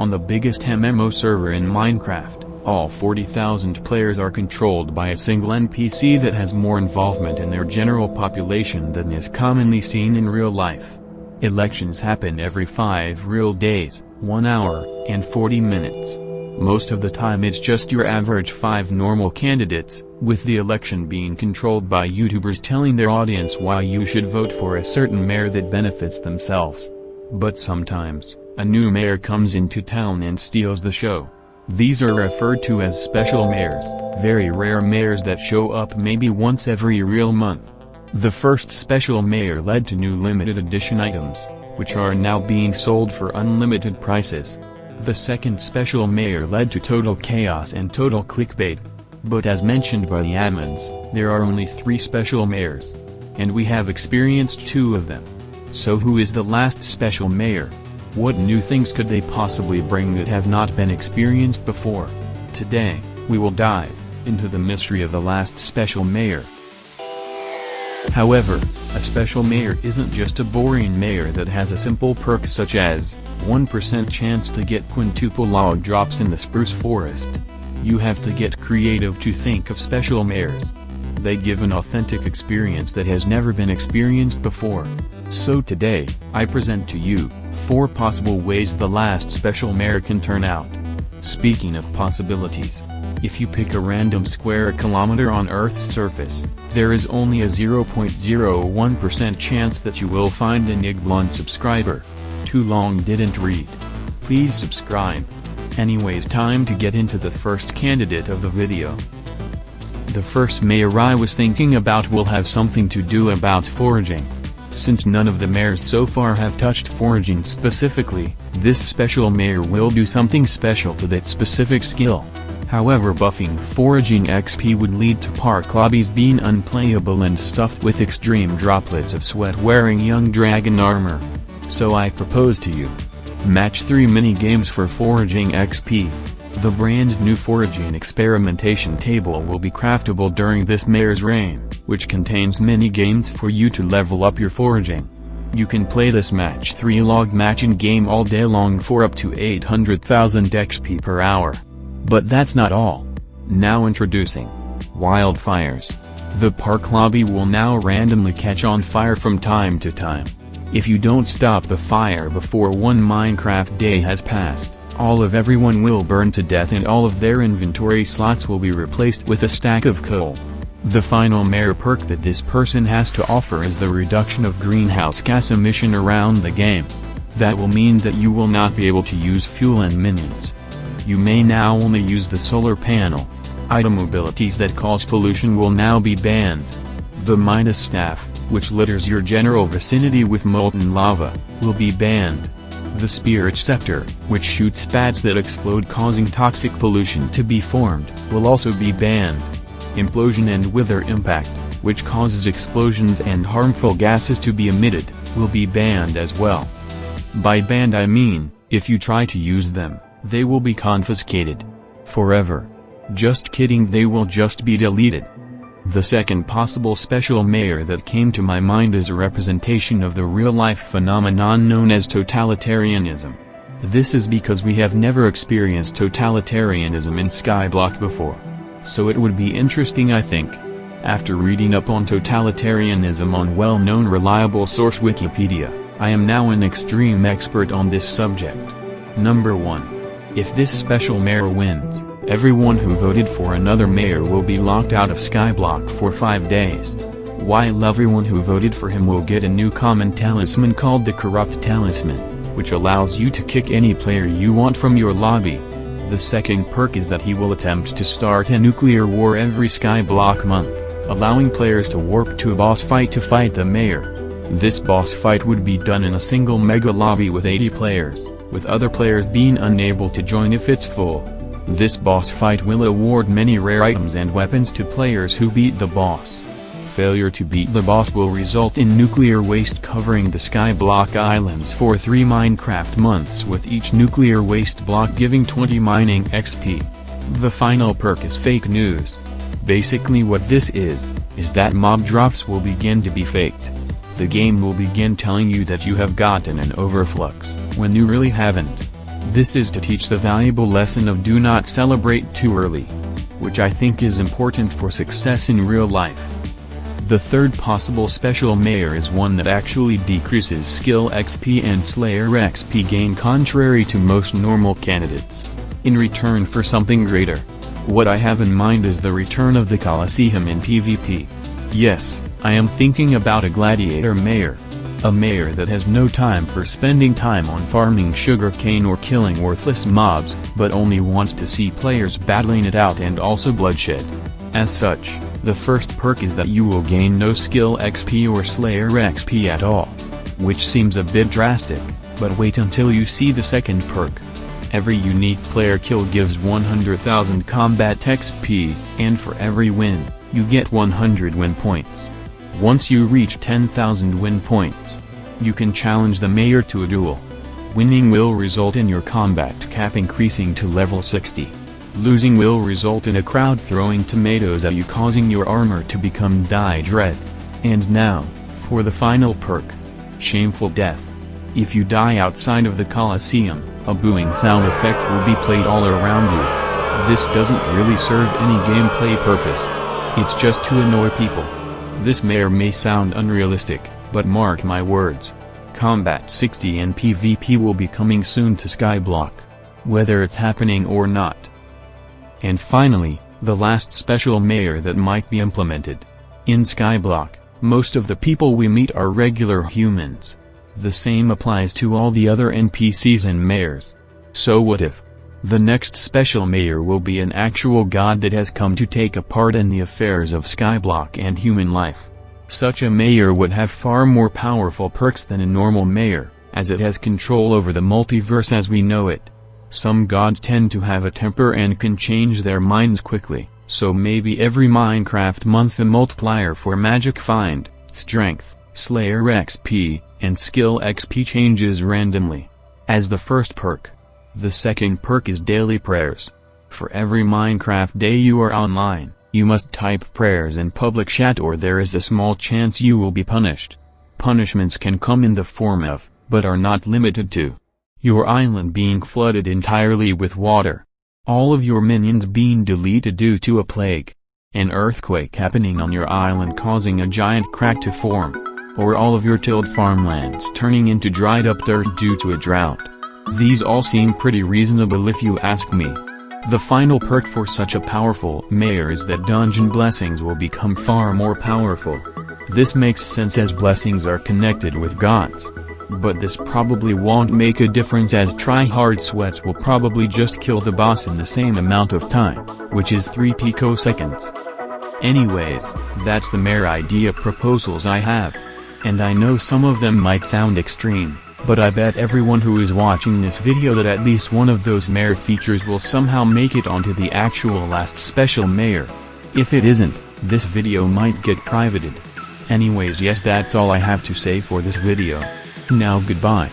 On the biggest MMO server in Minecraft, all 40,000 players are controlled by a single NPC that has more involvement in their general population than is commonly seen in real life. Elections happen every 5 real days, 1 hour, and 40 minutes. Most of the time it's just your average 5 normal candidates, with the election being controlled by YouTubers telling their audience why you should vote for a certain mayor that benefits themselves. But sometimes, a new mayor comes into town and steals the show. These are referred to as special mayors, very rare mayors that show up maybe once every real month. The first special mayor led to new limited edition items, which are now being sold for unlimited prices. The second special mayor led to total chaos and total clickbait. But as mentioned by the admins, there are only 3 special mayors. And we have experienced 2 of them. So who is the last special mayor? What new things could they possibly bring that have not been experienced before? Today, we will dive into the mystery of the last special mayor. However, a special mayor isn't just a boring mayor that has a simple perk such as 1% chance to get quintuple log drops in the spruce forest. You have to get creative to think of special mayors. They give an authentic experience that has never been experienced before. So today, I present to you 4 possible ways the last special mayor can turn out. Speaking of possibilities, if you pick a random square kilometer on Earth's surface, there is only a 0.01% chance that you will find an Igblond subscriber. Too long didn't read. Please subscribe. Anyways, time to get into the first candidate of the video. The first mayor I was thinking about will have something to do about foraging. Since none of the mayors so far have touched foraging specifically, this special mayor will do something special to that specific skill. However, buffing foraging XP would lead to park lobbies being unplayable and stuffed with extreme droplets of sweat wearing young dragon armor. So I propose to you. Match 3 mini-games for foraging XP. The brand new foraging experimentation table will be craftable during this mayor's reign, which contains mini-games for you to level up your foraging. You can play this match 3 log match in game all day long for up to 800,000 XP per hour. But that's not all. Now introducing wildfires. The park lobby will now randomly catch on fire from time to time. If you don't stop the fire before 1 Minecraft day has passed, all of everyone will burn to death and all of their inventory slots will be replaced with a stack of coal. The final mayor perk that this person has to offer is the reduction of greenhouse gas emission around the game. That will mean that you will not be able to use fuel and minions. You may now only use the solar panel. Item abilities that cause pollution will now be banned. The Midas staff, which litters your general vicinity with molten lava, will be banned. The Spirit Scepter, which shoots spats that explode causing toxic pollution to be formed, will also be banned. Implosion and Wither Impact, which causes explosions and harmful gases to be emitted, will be banned as well. By banned I mean, if you try to use them, they will be confiscated. Forever. Just kidding, they will just be deleted. The second possible special mayor that came to my mind is a representation of the real-life phenomenon known as totalitarianism. This is because we have never experienced totalitarianism in Skyblock before. So it would be interesting, I think. After reading up on totalitarianism on well-known reliable source Wikipedia, I am now an extreme expert on this subject. Number 1. If this special mayor wins, everyone who voted for another mayor will be locked out of Skyblock for 5 days. While everyone who voted for him will get a new common talisman called the Corrupt Talisman, which allows you to kick any player you want from your lobby. The second perk is that he will attempt to start a nuclear war every Skyblock month, allowing players to warp to a boss fight to fight the mayor. This boss fight would be done in a single mega lobby with 80 players, with other players being unable to join if it's full. This boss fight will award many rare items and weapons to players who beat the boss. Failure to beat the boss will result in nuclear waste covering the Skyblock islands for 3 Minecraft months, with each nuclear waste block giving 20 mining XP. The final perk is fake news. Basically what this is that mob drops will begin to be faked. The game will begin telling you that you have gotten an overflux, when you really haven't. This is to teach the valuable lesson of do not celebrate too early, which I think is important for success in real life. The third possible special mayor is one that actually decreases skill XP and Slayer XP gain contrary to most normal candidates, in return for something greater. What I have in mind is the return of the Colosseum in PvP. Yes, I am thinking about a gladiator mayor. A mayor that has no time for spending time on farming sugarcane or killing worthless mobs, but only wants to see players battling it out and also bloodshed. As such, the first perk is that you will gain no skill XP or Slayer XP at all. Which seems a bit drastic, but wait until you see the second perk. Every unique player kill gives 100,000 combat XP, and for every win, you get 100 win points. Once you reach 10,000 win points, you can challenge the mayor to a duel. Winning will result in your combat cap increasing to level 60. Losing will result in a crowd throwing tomatoes at you, causing your armor to become dyed red. And now, for the final perk. Shameful death. If you die outside of the Colosseum, a booing sound effect will be played all around you. This doesn't really serve any gameplay purpose. It's just to annoy people. This mayor may sound unrealistic, but mark my words. Combat 60 and PvP will be coming soon to Skyblock. Whether it's happening or not. And finally, the last special mayor that might be implemented. In Skyblock, most of the people we meet are regular humans. The same applies to all the other NPCs and mayors. So what if the next special mayor will be an actual god that has come to take a part in the affairs of Skyblock and human life? Such a mayor would have far more powerful perks than a normal mayor, as it has control over the multiverse as we know it. Some gods tend to have a temper and can change their minds quickly, so maybe every Minecraft month the multiplier for magic find, strength, Slayer XP, and skill XP changes randomly. As the first perk. The second perk is daily prayers. For every Minecraft day you are online, you must type prayers in public chat or there is a small chance you will be punished. Punishments can come in the form of, but are not limited to, your island being flooded entirely with water, all of your minions being deleted due to a plague, an earthquake happening on your island causing a giant crack to form, or all of your tilled farmlands turning into dried up dirt due to a drought. These all seem pretty reasonable if you ask me. The final perk for such a powerful mayor is that dungeon blessings will become far more powerful. This makes sense as blessings are connected with gods. But this probably won't make a difference as try-hard sweats will probably just kill the boss in the same amount of time, which is 3 picoseconds. Anyways, that's the mayor idea proposals I have. And I know some of them might sound extreme, but I bet everyone who is watching this video that at least one of those mayor features will somehow make it onto the actual last special mayor. If it isn't, this video might get privated. Anyways, yes, that's all I have to say for this video. Now goodbye.